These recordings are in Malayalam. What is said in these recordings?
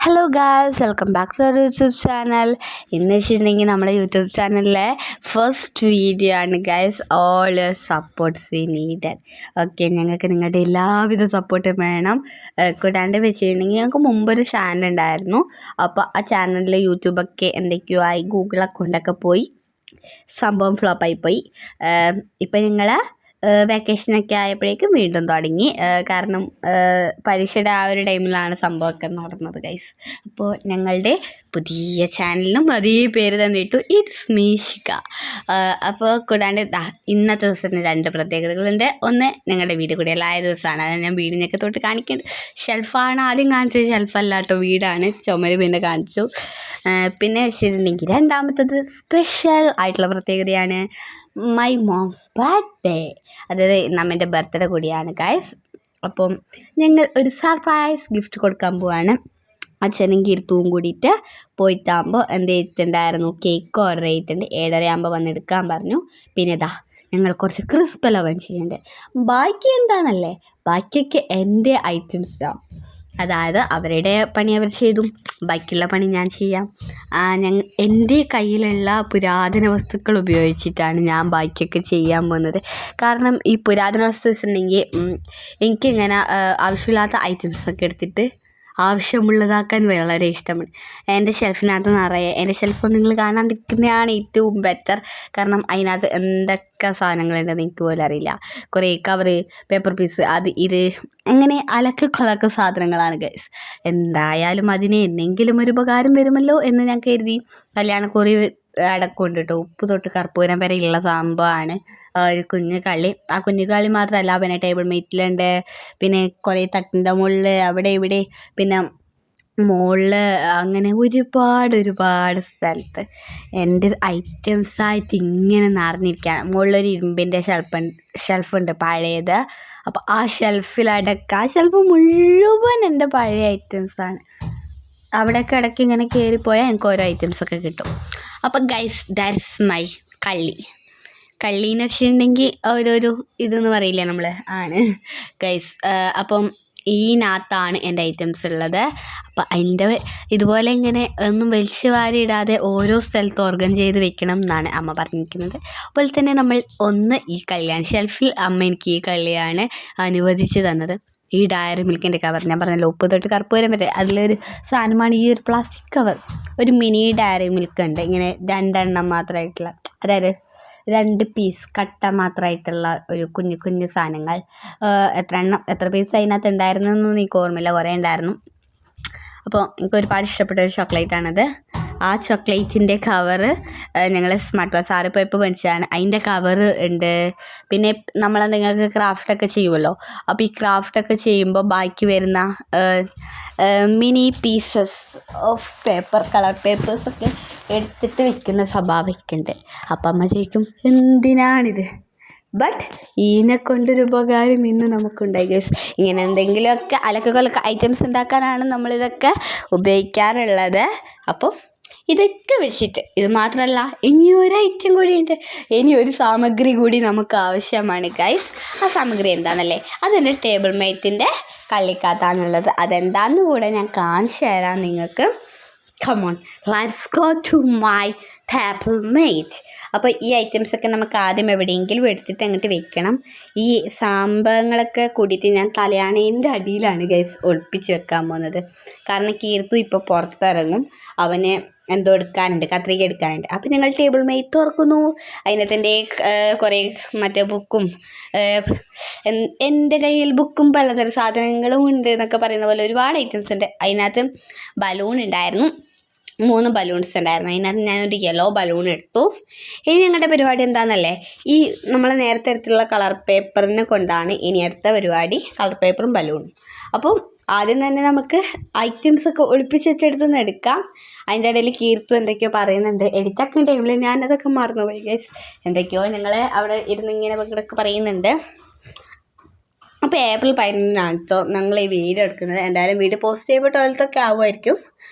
Hello guys, welcome back to our YouTube channel. ഇന്ന് വെച്ചിട്ടുണ്ടെങ്കിൽ നമ്മുടെ യൂട്യൂബ് ചാനലിലെ ഫസ്റ്റ് വീഡിയോ ആണ് guys. All your supports we needed. Okay, ഞങ്ങൾക്ക് നിങ്ങളുടെ എല്ലാവിധ സപ്പോർട്ടും വേണം. കൂടാണ്ട് വെച്ചിട്ടുണ്ടെങ്കിൽ ഞങ്ങൾക്ക് മുമ്പൊരു ചാനൽ ഉണ്ടായിരുന്നു. അപ്പോൾ ആ ചാനലിൽ യൂട്യൂബൊക്കെ എന്തൊക്കെയോ ആയി, ഗൂഗിൾ അക്കൗണ്ടൊക്കെ പോയി, സംഭവം ഫ്ലോപ്പായിപ്പോയി. ഇപ്പം ഞങ്ങൾ വെക്കേഷനൊക്കെ ആയപ്പോഴേക്കും വീണ്ടും തുടങ്ങി. കാരണം പരീക്ഷയുടെ ആ ഒരു ടൈമിലാണ് സംഭവമൊക്കെ നടന്നത് ഗൈസ്. അപ്പോൾ ഞങ്ങളുടെ പുതിയ ചാനലിനും അതേ പേര് തന്നെ ഇട്ടു, ഇറ്റ്സ് മീ ശിഖ. അപ്പോൾ കൂടാണ്ട് ഇന്നത്തെ ദിവസത്തിന് 2 പ്രത്യേകതകളുണ്ട്. ഒന്ന്, ഞങ്ങളുടെ വീട് കുടിയലായ ദിവസമാണ്. അത് ഞാൻ വീടിനൊക്കെ തൊട്ട് കാണിക്കേണ്ടത്. ഷെൽഫാണ് ആദ്യം കാണിച്ചത്, ഷെൽഫല്ല കേട്ടോ, വീടാണ്. ചുമര് പിന്നെ കാണിച്ചു. പിന്നെ വെച്ചിട്ടുണ്ടെങ്കിൽ രണ്ടാമത്തത് സ്പെഷ്യൽ ആയിട്ടുള്ള പ്രത്യേകതയാണ് മൈ മോംസ് ബർത്ത്ഡേ. അതായത് നമ്മുടെ ബർത്ത്ഡേ കൂടിയാണ് ഗൈസ്. അപ്പം ഞങ്ങൾ ഒരു സർപ്രൈസ് ഗിഫ്റ്റ് കൊടുക്കാൻ പോവാണ്. അച്ഛനും കീർത്തുവും കൂടിയിട്ട് പോയിട്ടാകുമ്പോൾ എന്ത് ചെയ്തിട്ടുണ്ടായിരുന്നു, കേക്ക് ഓർഡർ ചെയ്തിട്ടുണ്ട്. 7:30 ആകുമ്പോൾ വന്നെടുക്കാൻ പറഞ്ഞു. പിന്നെ ഞങ്ങൾ കുറച്ച് ക്രിസ്പ് ലവൻ ചെയ്യുന്നുണ്ട്. ബാക്കി എന്താണല്ലേ, ബാക്കിയൊക്കെ എൻ്റെ ഐറ്റംസാണ്. അതായത് അവരുടെ പണി അവർ ചെയ്തു, ബാക്കിയുള്ള പണി ഞാൻ ചെയ്യാം. എൻ്റെ കയ്യിലുള്ള പുരാതന വസ്തുക്കൾ ഉപയോഗിച്ചിട്ടാണ് ഞാൻ ബാക്കിയൊക്കെ ചെയ്യാൻ പോകുന്നത്. കാരണം ഈ പുരാതന വസ്തു വെച്ചിട്ടുണ്ടെങ്കിൽ എനിക്കിങ്ങനെ ആവശ്യമില്ലാത്ത ഐറ്റംസൊക്കെ എടുത്തിട്ട് ആവശ്യമുള്ളതാക്കാൻ വളരെ ഇഷ്ടമാണ്. എൻ്റെ ഷെൽഫിനകത്ത് നിറയെ, എൻ്റെ ഷെൽഫ് നിങ്ങൾ കാണാണ്ടിരിക്കുന്നതാണ് ഏറ്റവും ബെറ്റർ. കാരണം അതിനകത്ത് എന്തൊക്കെ സാധനങ്ങളുണ്ടെന്ന് എനിക്ക് പോലും അറിയില്ല. കുറേ കവറ്, പേപ്പർ പീസ്, അത് ഇത് അങ്ങനെ അലക്കൊക്കെ സാധനങ്ങളാണ് ഗൈസ്. എന്തായാലും അതിന് എന്തെങ്കിലും ഒരു ഉപകാരം വരുമല്ലോ എന്ന് ഞാൻ കരുതി. കല്യാണക്കുറി അടക്കമുണ്ട് കേട്ടോ, ഉപ്പ് തൊട്ട് കർപ്പൂരം വരെ ഉള്ള സംഭവമാണ്. ഒരു കുഞ്ഞു കളി, ആ കുഞ്ഞു കളി മാത്രമല്ല, പിന്നെ ടേബിൾ മേറ്റിലുണ്ട്, പിന്നെ കുറേ തട്ടിൻ്റെ മുകളിൽ അവിടെ ഇവിടെ, പിന്നെ മുകളിൽ, അങ്ങനെ ഒരുപാട് സ്ഥലത്ത് എൻ്റെ ഐറ്റംസായിട്ട് ഇങ്ങനെ നിറഞ്ഞിരിക്കുകയാണ്. മുകളിലൊരു ഇരുമ്പിൻ്റെ ഷെൽഫുണ്ട് പഴയത്. അപ്പോൾ ആ ഷെൽഫിലടക്കം, ആ ഷെൽഫ് മുഴുവൻ എൻ്റെ പഴയ ഐറ്റംസാണ്. അവിടെയൊക്കെ ഇടയ്ക്ക് ഇങ്ങനെ കയറിപ്പോയാൽ എനിക്ക് ഓരോ ഐറ്റംസൊക്കെ കിട്ടും. അപ്പം ഗൈസ്, ദാറ്റ്സ് മൈ കള്ളീന്ന് വെച്ചിട്ടുണ്ടെങ്കിൽ ഓരോരോ ഇതെന്ന് പറയില്ലേ നമ്മൾ, ആണ് ഗൈസ്. അപ്പം ഈനകത്താണ് എൻ്റെ ഐറ്റംസ് ഉള്ളത്. അപ്പം അതിൻ്റെ ഇതുപോലെ ഇങ്ങനെ ഒന്നും വലിച്ചു വാരി ഇടാതെ ഓരോ സ്ഥലത്ത് ഓർഗൻ ചെയ്ത് വെക്കണം എന്നാണ് അമ്മ പറഞ്ഞിരിക്കുന്നത്. അതുപോലെ തന്നെ നമ്മൾ ഈ കളിയാണ്, ഷെൽഫിൽ അമ്മ എനിക്ക് ഈ കളിയാണ് അനുവദിച്ച് തന്നത്. ഈ ഡയറി മിൽക്കിൻ്റെ കവർ, ഞാൻ പറഞ്ഞല്ലോ ഉപ്പ് തൊട്ട് കർപ്പൂരം വരെ, അതിലൊരു സാധനമാണ് ഈ ഒരു പ്ലാസ്റ്റിക് കവർ. ഒരു മിനി ഡയറി മിൽക്ക് ഉണ്ട്, ഇങ്ങനെ 2 എണ്ണം മാത്രമായിട്ടുള്ള, അതായത് 2 പീസ് കട്ട മാത്രമായിട്ടുള്ള ഒരു കുഞ്ഞു സാധനങ്ങൾ. എത്ര പീസ് അതിനകത്ത് ഉണ്ടായിരുന്നൊന്നും എനിക്ക് ഓർമ്മയില്ല, കുറേ ഉണ്ടായിരുന്നു. അപ്പോൾ എനിക്ക് ഒരുപാട് ഇഷ്ടപ്പെട്ട ഒരു ചോക്ലേറ്റാണിത്. ആ ചോക്ലേറ്റിൻ്റെ കവറ് ഞങ്ങൾ സ്മാർട്ട് ബസാറിൽ പോയപ്പോൾ മേടിച്ചതാണ്. അതിൻ്റെ കവറ് ഉണ്ട്. പിന്നെ നമ്മൾ നിങ്ങൾക്ക് ക്രാഫ്റ്റൊക്കെ ചെയ്യുമല്ലോ, അപ്പോൾ ഈ ക്രാഫ്റ്റൊക്കെ ചെയ്യുമ്പോൾ ബാക്കി വരുന്ന mini pieces of paper, colour പേപ്പേഴ്സൊക്കെ എടുത്തിട്ട് വെക്കുന്ന സ്വഭാവമൊക്കെ ഉണ്ട്. അപ്പം അമ്മ ചോദിക്കും, എന്തിനാണിത്? ബട്ട് ഇതിനെ കൊണ്ടൊരു ഉപകാരം ഇന്ന് നമുക്കുണ്ടായി ഗൈസ്. ഇങ്ങനെ എന്തെങ്കിലുമൊക്കെ അലക്കുകളൊക്കെ ഐറ്റംസ് ഉണ്ടാക്കാനാണ് നമ്മളിതൊക്കെ ഉപയോഗിക്കാറുള്ളത്. അപ്പോൾ ഇതൊക്കെ വെച്ചിട്ട്, ഇത് മാത്രമല്ല ഇനി ഒരു ഐറ്റം കൂടിയുണ്ട്, ഇനി ഒരു സാമഗ്രി കൂടി നമുക്ക് ആവശ്യമാണ് ഗൈസ്. ആ സാമഗ്രി എന്താണെന്നല്ലേ, അതെൻ്റെ ടേബിൾ മേറ്റിൻ്റെ കള്ളിക്കകത്താണുള്ളത്. അതെന്താണെന്ന് കൂടെ ഞാൻ കാണിച്ചു തരാം നിങ്ങൾക്ക്. Come on, let's go to my table mate. അപ്പോൾ ഈ ഐറ്റംസൊക്കെ നമുക്ക് ആദ്യം എവിടെയെങ്കിലും എടുത്തിട്ട് അങ്ങോട്ട് വെക്കണം. ഈ സംഭവങ്ങളൊക്കെ കൂടിയിട്ട് ഞാൻ തലയാണേൻ്റെ അടിയിലാണ് ഗൈസ് ഒളിപ്പിച്ച് വെക്കാൻ പോകുന്നത്. കാരണം കീർത്തു ഇപ്പോൾ പുറത്തിറങ്ങും, അവന് എന്തോ എടുക്കാനുണ്ട്, കത്രിക എടുക്കാനുണ്ട്. അപ്പോൾ ഞങ്ങൾ ടേബിൾ മേറ്റ് തുറക്കുന്നു. അതിനകത്ത് എൻ്റെ കുറേ മറ്റേ ബുക്കും, എൻ്റെ കയ്യിൽ ബുക്കും പലതരം സാധനങ്ങളും ഉണ്ട് എന്നൊക്കെ പറയുന്ന പോലെ ഒരുപാട് ഐറ്റംസ് ഉണ്ട്. അതിനകത്ത് ബലൂൺ ഉണ്ടായിരുന്നു, 3 ബലൂൺസ് ഉണ്ടായിരുന്നു. അതിനകത്ത് ഞാനൊരു യെല്ലോ ബലൂൺ എടുത്തു. ഇനി ഞങ്ങളുടെ പരിപാടി എന്താണെന്നല്ലേ, ഈ നമ്മൾ നേരത്തെ എടുത്തുള്ള കളർ പേപ്പറിനെ കൊണ്ടാണ് ഇനി അടുത്ത പരിപാടി, കളർ പേപ്പറും ബലൂണും. അപ്പം ആദ്യം തന്നെ നമുക്ക് ഐറ്റംസൊക്കെ ഒളിപ്പിച്ച് വെച്ചെടുത്തുനിന്ന് എടുക്കാം. അതിൻ്റെ ഇടയിൽ കീർത്തു എന്തൊക്കെയോ പറയുന്നുണ്ട്. എഡിറ്റാക്കുന്ന ടൈമിൽ ഞാനതൊക്കെ മറന്നുപോയി ഗൈസ്. എന്തൊക്കെയോ ഞങ്ങൾ അവിടെ ഇരുന്ന് ഇങ്ങനെ ഇവിടെയൊക്കെ പറയുന്നുണ്ട്. അപ്പോൾ ഏപ്രിൽ 15 കേട്ടോ ഞങ്ങൾ ഈ വീഡിയോ എടുക്കുന്നത്. എന്തായാലും വീഡിയോ പോസ്റ്റ് ചെയ്യുമ്പോൾ 12 ആവുമായിരിക്കും,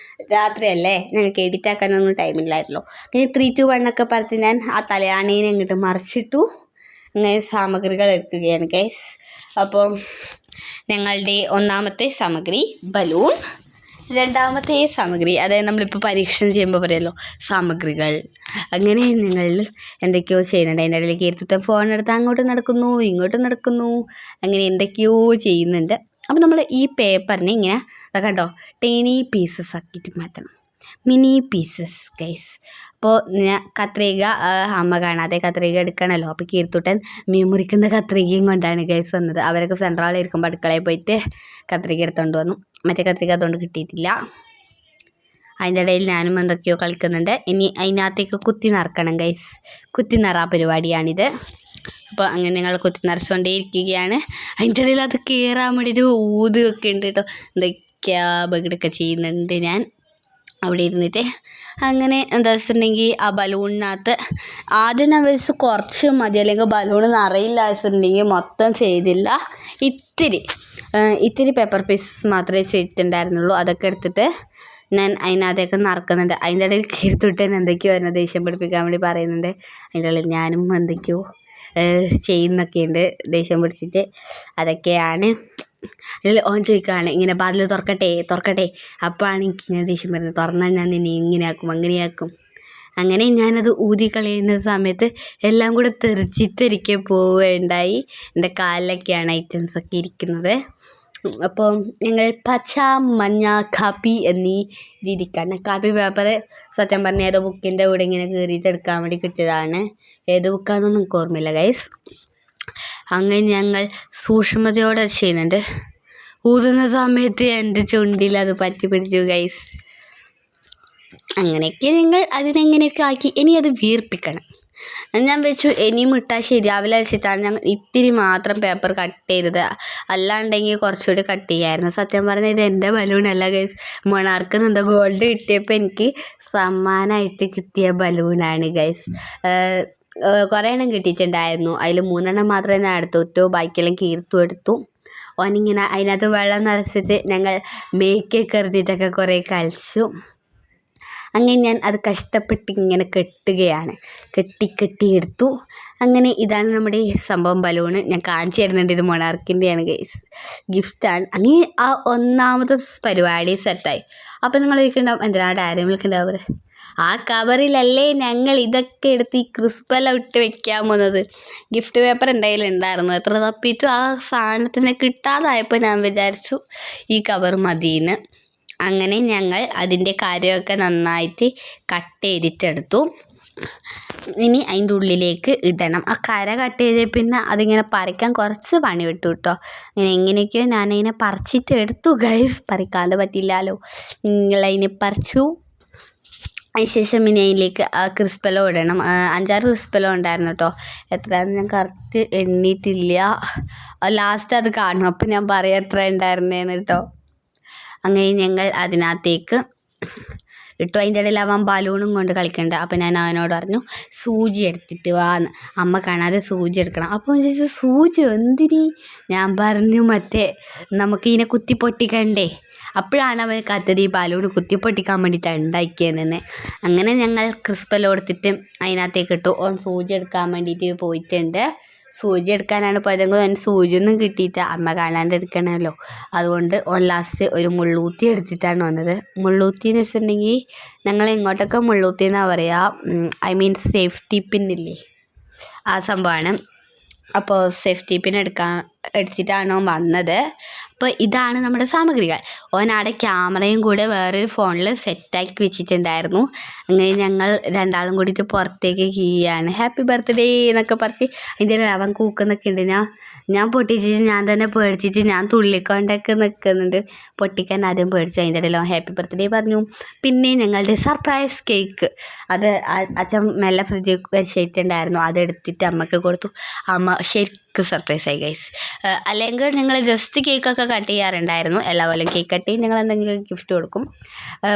രാത്രിയല്ലേ, ഞങ്ങൾക്ക് എഡിറ്റാക്കാനൊന്നും ടൈമില്ലായിരുന്നല്ലോ. 3, 2, 1 ഒക്കെ പറഞ്ഞ് ഞാൻ ആ തലയാണീനെ ഇങ്ങോട്ട് മറിച്ചിട്ടു. അങ്ങനെ സാമഗ്രികൾ എടുക്കുകയാണ് ഗൈസ്. അപ്പം ഞങ്ങളുടെ ഒന്നാമത്തെ സാമഗ്രി ബലൂൺ, രണ്ടാമത്തെ സാമഗ്രി, അതായത് നമ്മളിപ്പോൾ പരീക്ഷണം ചെയ്യുമ്പോൾ പറയുമല്ലോ സാമഗ്രികൾ, അങ്ങനെ നിങ്ങൾ എന്തൊക്കെയോ ചെയ്യുന്നുണ്ട്. അതിൻ്റെ ഇടയിൽ കീർത്തിട്ടൻ ഫോൺ എടുത്ത് അങ്ങോട്ടും നടക്കുന്നു ഇങ്ങോട്ടും നടക്കുന്നു, അങ്ങനെ എന്തൊക്കെയോ ചെയ്യുന്നുണ്ട്. അപ്പോൾ നമ്മൾ ഈ പേപ്പറിനെ ഇങ്ങനെ കണ്ടോ ടൈനി പീസസ് ആക്കിയിട്ട് മാറ്റണം, മിനി പീസസ് ഗൈസ്. അപ്പോൾ ഞാൻ കത്രിക അമ്മ കാണാതെ കത്രിക എടുക്കണമല്ലോ. അപ്പോൾ കീർത്തുട്ടൻ മീൻ മുറിക്കുന്ന കത്രികയും കൊണ്ടാണ് ഗൈസ് വന്നത്. അവരൊക്കെ സെൻട്രലിരിക്കുമ്പോൾ അടുക്കളയിൽ പോയിട്ട് കത്രിക എടുത്തുകൊണ്ട് വന്നു. മറ്റേ കത്രിക അതുകൊണ്ട് കിട്ടിയിട്ടില്ല. അതിൻ്റെ ഇടയിൽ ഞാനും എന്തൊക്കെയോ കളിക്കുന്നുണ്ട്. ഇനി അതിനകത്തേക്ക് കുത്തി നിറക്കണം ഗൈസ്, കുത്തി നിറ പരിപാടിയാണിത്. അപ്പോൾ അങ്ങനെ ഞങ്ങൾ കുത്തി നിറച്ചുകൊണ്ടേ ഇരിക്കുകയാണ്. അതിൻ്റെ ഇടയിൽ അത് കയറാൻ വേണ്ടിയിട്ട് ഊതൊക്കെ ഉണ്ട് കേട്ടോ. എന്തൊക്കെയാ ബഗഡൊക്കെ ചെയ്യുന്നുണ്ട് ഞാൻ അവിടെ ഇരുന്നിട്ട്. അങ്ങനെ എന്താ വെച്ചിട്ടുണ്ടെങ്കിൽ ആ ബലൂണിനകത്ത് ആദ്യം ഞാൻ വെച്ച് കുറച്ച് മതി, അല്ലെങ്കിൽ ബലൂൺ നിറയില്ല വെച്ചിട്ടുണ്ടെങ്കിൽ മൊത്തം ചെയ്തില്ല. ഇത്തിരി പേപ്പർ പീസസ് മാത്രമേ ചെയ്തിട്ടുണ്ടായിരുന്നുള്ളൂ. അതൊക്കെ എടുത്തിട്ട് ഞാൻ അതിനകത്തേക്ക് നിറക്കുന്നുണ്ട്. അതിൻ്റെ ഇടയിൽ കീർത്തിട്ടൻ എന്തൊക്കെയോ എന്നെ ദേഷ്യം പിടിപ്പിക്കാൻ വേണ്ടി പറയുന്നുണ്ട്. അതിൻ്റെ ഇടയിൽ ഞാനും എന്തൊക്കെയോ ചെയ്യുന്നൊക്കെ ഉണ്ട് ദേഷ്യം പിടിച്ചിട്ട്. അതൊക്കെയാണ്. അതിൽ ഓൻ ചോദിക്കുകയാണ് ഇങ്ങനെ വാതിൽ തുറക്കട്ടെ. അപ്പോഴാണ് എനിക്കിങ്ങനെ ദേഷ്യം വരുന്നത്. തുറന്നാൽ ഞാൻ നിന്നെ ഇങ്ങനെയാക്കും അങ്ങനെയാക്കും. അങ്ങനെ ഞാനത് ഊതിക്കളയുന്ന സമയത്ത് എല്ലാം കൂടെ തെറിച്ചിട്ടൊരിക്കെ പോവുകയുണ്ടായി. എൻ്റെ കാലിലൊക്കെയാണ് ഐറ്റംസൊക്കെ ഇരിക്കുന്നത്. അപ്പോൾ ഞങ്ങൾ പച്ച മഞ്ഞ കാപ്പി എന്നീ രീതിക്കാണ്. കാപ്പി പേപ്പർ സത്യം പറഞ്ഞാൽ ഏതോ ബുക്കിൻ്റെ കൂടെ ഇങ്ങനെ കീറിയിട്ട് എടുക്കാൻ വേണ്ടി കിട്ടിയതാണ്. ഏത് ബുക്കാണെന്നൊന്നും എനിക്ക് ഓർമ്മയില്ല ഗൈസ്. അങ്ങനെ ഞങ്ങൾ സൂക്ഷ്മതയോടെ ചെയ്യുന്നുണ്ട്. ഊതുന്ന സമയത്ത് എൻ്റെ ചുണ്ടിൽ അത് പറ്റി പിടിച്ചു ഗൈസ്. അങ്ങനെയൊക്കെ ഞങ്ങൾ അതിനെങ്ങനെയൊക്കെ ആക്കി. ഇനി അത് വീർപ്പിക്കണം. ഞാൻ വെച്ചു ഇനിയും ഇട്ടാൽ ശരിയാവില്ല വെച്ചിട്ടാണ് ഞാൻ ഇത്തിരി മാത്രം പേപ്പർ കട്ട് ചെയ്തത്. അല്ലാണ്ടെങ്കിൽ കുറച്ചുകൂടി കട്ട് ചെയ്യായിരുന്നു. സത്യം പറഞ്ഞാൽ ഇത് എൻ്റെ ബലൂണല്ല ഗൈസ്, മൊണാർക്ക് എന്താ ഗോൾഡ് കിട്ടിയപ്പോൾ എനിക്ക് സമ്മാനമായിട്ട് കിട്ടിയ ബലൂണാണ് ഗൈസ്. കുറേ എണ്ണം കിട്ടിയിട്ടുണ്ടായിരുന്നു. അതിൽ 3 എണ്ണം മാത്രമേ ഞാൻ എടുത്തു. ബാക്കിയെല്ലാം കീർത്തും എടുത്തു. ഓനിങ്ങനെ അതിനകത്ത് വെള്ളം നിറച്ചിട്ട് ഞങ്ങൾ മേക്കൊക്കെ എറിഞ്ഞിട്ടൊക്കെ കുറേ കളിച്ചു. അങ്ങനെ ഞാൻ അത് കഷ്ടപ്പെട്ട് ഇങ്ങനെ കെട്ടുകയാണ്. കെട്ടിയെടുത്തു. അങ്ങനെ ഇതാണ് നമ്മുടെ ഈ സംഭവം ബലൂണ്. ഞാൻ കാണിച്ചു തരുന്നുണ്ട്. ഇത് മൊണാർക്കിൻ്റെയാണ് ഗൈസ്, ഗിഫ്റ്റാണ്. അങ്ങനെ ആ ഒന്നാമത്തെ പരിപാടി സെറ്റായി. അപ്പോൾ നിങ്ങൾ ചോദിക്കുന്നുണ്ടാവും എന്തിനാ ഡയറി മിൽക്ക് കവർ? ആ കവറിലല്ലേ ഞങ്ങൾ ഇതൊക്കെ എടുത്ത് ഈ ക്രിസ്പെല്ലാം ഇട്ട് വെക്കാൻ പോകുന്നത്. ഗിഫ്റ്റ് പേപ്പർ എന്തായാലും ഉണ്ടായിരുന്നു. എത്ര തപ്പിയിട്ടും ആ സാധനത്തിനെ കിട്ടാതായപ്പോൾ ഞാൻ വിചാരിച്ചു ഈ കവർ മതിയെന്ന്. അങ്ങനെ ഞങ്ങൾ അതിൻ്റെ കാര്യമൊക്കെ നന്നായിട്ട് കട്ട് ചെയ്തിട്ടെടുത്തു. ഇനി അതിൻ്റെ ഉള്ളിലേക്ക് ഇടണം. ആ കര കട്ട് ചെയ്ത പിന്നെ അതിങ്ങനെ പറിക്കാൻ കുറച്ച് പണി വിട്ടു കേട്ടോ. അങ്ങനെ എങ്ങനെയൊക്കെയോ ഞാനതിനെ പറിച്ചിട്ട് എടുത്തു ഗൈസ്. പറിക്കാതെ പറ്റില്ലല്ലോ. നിങ്ങളതിനെ പറിച്ചു. അതിനുശേഷം പിന്നെ അതിലേക്ക് ആ ക്രിസ്പെല്ലോ ഇടണം. 5-6 ക്രിസ്പെല്ലോ ഉണ്ടായിരുന്നു കേട്ടോ. എത്രയാണെന്ന് ഞാൻ കറക്റ്റ് എണ്ണിയിട്ടില്ല. ലാസ്റ്റ് അത് കാണും, അപ്പം ഞാൻ പറയാം എത്ര ഉണ്ടായിരുന്നേന്ന് കേട്ടോ. അങ്ങനെ ഞങ്ങൾ അതിനകത്തേക്ക് ഇട്ടു. അതിൻ്റെ ഇടയിൽ അവൻ ബലൂണും കൊണ്ട് കളിക്കണ്ട. അപ്പം ഞാൻ അവനോട് പറഞ്ഞു സൂചി എടുത്തിട്ട് വാന്ന്. അമ്മ കാണാതെ സൂചി എടുക്കണം. അപ്പോൾ ചോദിച്ചു സൂചി എന്തിന്? ഞാൻ പറഞ്ഞു മറ്റേ നമുക്കിതിനെ കുത്തി പൊട്ടിക്കണ്ടേ. അപ്പോഴാണ് അവൻ കത്തത് ഈ ബലൂൺ കുത്തി പൊട്ടിക്കാൻ വേണ്ടിയിട്ടാണ് ഉണ്ടാക്കിയതെന്ന്. അങ്ങനെ ഞങ്ങൾ ക്രിസ്പെല്ലാം എടുത്തിട്ട് അതിനകത്തേക്ക് ഇട്ടു. ഓൻ സൂചി എടുക്കാൻ വേണ്ടിയിട്ട് പോയിട്ടുണ്ട്. സൂചി എടുക്കാനാണ് പോയതെങ്കിൽ അവൻ സൂചിയൊന്നും കിട്ടിയിട്ട് അമ്മ കാണാണ്ട് എടുക്കണമല്ലോ. അതുകൊണ്ട് ഓൻ ലാസ്റ്റ് ഒരു മുള്ളൂത്തി എടുത്തിട്ടാണ് വന്നത്. മുള്ളൂത്തി എന്ന് വെച്ചിട്ടുണ്ടെങ്കിൽ ഞങ്ങൾ ഇങ്ങോട്ടൊക്കെ മുള്ളൂത്തി എന്നാണ് പറയുക. ഐ മീൻ സേഫ്റ്റി പിന്നില്ലേ, ആ സംഭവമാണ്. അപ്പോൾ സേഫ്റ്റി പിൻ എടുത്തിട്ടാണ് ഓൻ വന്നത്. അപ്പോൾ ഇതാണ് നമ്മുടെ സാമഗ്രികൾ. ഓനവിടെ ക്യാമറയും കൂടെ വേറൊരു ഫോണിൽ സെറ്റാക്കി വെച്ചിട്ടുണ്ടായിരുന്നു. അങ്ങനെ ഞങ്ങൾ രണ്ടാളും കൂടിയിട്ട് പുറത്തേക്ക് കീയാണ്. ഹാപ്പി ബർത്ത്ഡേ എന്നൊക്കെ പറഞ്ഞ് അതിൻ്റെ അവൻ കൂക്കുന്നൊക്കെ ഉണ്ട്. ഞാൻ പൊട്ടിച്ചിട്ട് ഞാൻ തന്നെ പേടിച്ചിട്ട് ഞാൻ തുള്ളിക്കൊണ്ടൊക്കെ നിൽക്കുന്നുണ്ട്. പൊട്ടിക്കാൻ ആദ്യം പേടിച്ചു. അതിൻ്റെ ഇടയിൽ ഹാപ്പി ബർത്ത്ഡേ പറഞ്ഞു. പിന്നെ ഞങ്ങളുടെ സർപ്രൈസ് കേക്ക് അത് അച്ഛൻ മെല്ലെ ഫ്രിഡ്ജിൽ വെച്ചിട്ടുണ്ടായിരുന്നു. അതെടുത്തിട്ട് അമ്മക്ക് കൊടുത്തു. അമ്മ ശരിക്കും സർപ്രൈസായി ഗൈസ്. അല്ലെങ്കിൽ ഞങ്ങൾ ജസ്റ്റ് കേക്കൊക്കെ കട്ട് ചെയ്യാറുണ്ടായിരുന്നു. എല്ലാ കൊല്ലം കേക്ക് കട്ട് ചെയ്യും, ഞങ്ങൾ എന്തെങ്കിലും ഗിഫ്റ്റ് കൊടുക്കും.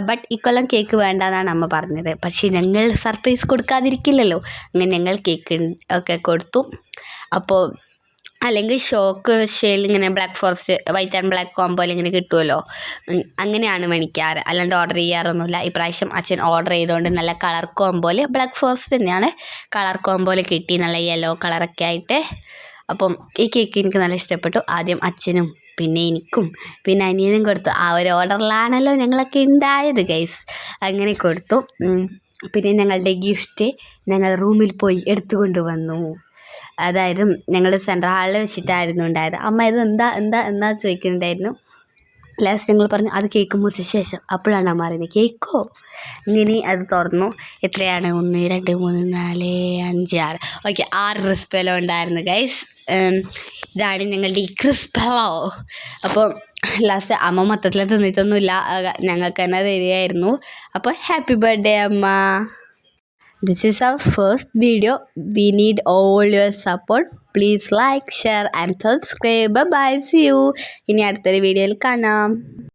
ബട്ട് ഇക്കൊല്ലം കേക്ക് വേണ്ടെന്നാണ് അമ്മ പറഞ്ഞത്. പക്ഷേ ഞങ്ങൾ സർപ്രൈസ് കൊടുക്കാതിരിക്കില്ലല്ലോ. അങ്ങനെ ഞങ്ങൾ കേക്ക് ഒക്കെ കൊടുത്തു. അപ്പോൾ അല്ലെങ്കിൽ ഷോക്ക് ഷേൽ ഇങ്ങനെ black forest white and black കോംബോയിൽ ഇങ്ങനെ കിട്ടുമല്ലോ, അങ്ങനെയാണ് മേടിക്കാറ്. അല്ലാണ്ട് ഓർഡർ ചെയ്യാറൊന്നുമില്ല. ഇപ്രാവശ്യം അച്ഛൻ ഓർഡർ ചെയ്തുകൊണ്ട് നല്ല കളർ കോംബോയിൽ ബ്ലാക്ക് ഫോറസ്റ്റ് തന്നെയാണ് കളർ കോംബോയിൽ കിട്ടി, നല്ല യെല്ലോ കളറൊക്കെ ആയിട്ട്. അപ്പം ഈ കേക്ക് എനിക്ക് നല്ല ഇഷ്ടപ്പെട്ടു. ആദ്യം അച്ഛനും പിന്നെ എനിക്കും പിന്നെ അനിയനും കൊടുത്തു. ആ ഒരു ഓർഡറിലാണല്ലോ ഞങ്ങളൊക്കെ ഉണ്ടായത് ഗൈസ്. അങ്ങനെ കൊടുത്തു. പിന്നെ ഞങ്ങളുടെ ഗിഫ്റ്റ് ഞങ്ങൾ റൂമിൽ പോയി എടുത്തുകൊണ്ട് വന്നു. അതായത് ഞങ്ങൾ സെൻട്രൽ ഹാളിൽ വെച്ചിട്ടായിരുന്നു ഉണ്ടായത്. അമ്മ ഇത് എന്താ എന്താ എന്താ ചോദിക്കുന്നുണ്ടായിരുന്നു. ലാസ്റ്റ് ഞങ്ങൾ പറഞ്ഞു അത് കേക്ക് മുറിച്ച ശേഷം. അപ്പോഴാണ് അമ്മ അറിയുന്നത് കേക്കോ. ഇങ്ങനെ അത് തുറന്നു. എത്രയാണ് 1 2 3 4 5 6 ഓക്കെ 6 ക്രിസ്പെല്ലോ ഉണ്ടായിരുന്നു ഗൈസ്. ഇതാണ് ഞങ്ങളുടെ ഈ ക്രിസ്പെല്ലോ. അപ്പോൾ ലാസ്റ്റ് അമ്മ മൊത്തത്തിൽ തിന്നിട്ടൊന്നുമില്ല, ഞങ്ങൾക്ക് തന്നെ തരികയായിരുന്നു. അപ്പോൾ ഹാപ്പി ബർത്ത്ഡേ അമ്മ. This is our first video. We need all your support. Please like, share and subscribe. Bye bye. See you. ഇനി അടുത്തൊരു വീഡിയോയിൽ കാണാം.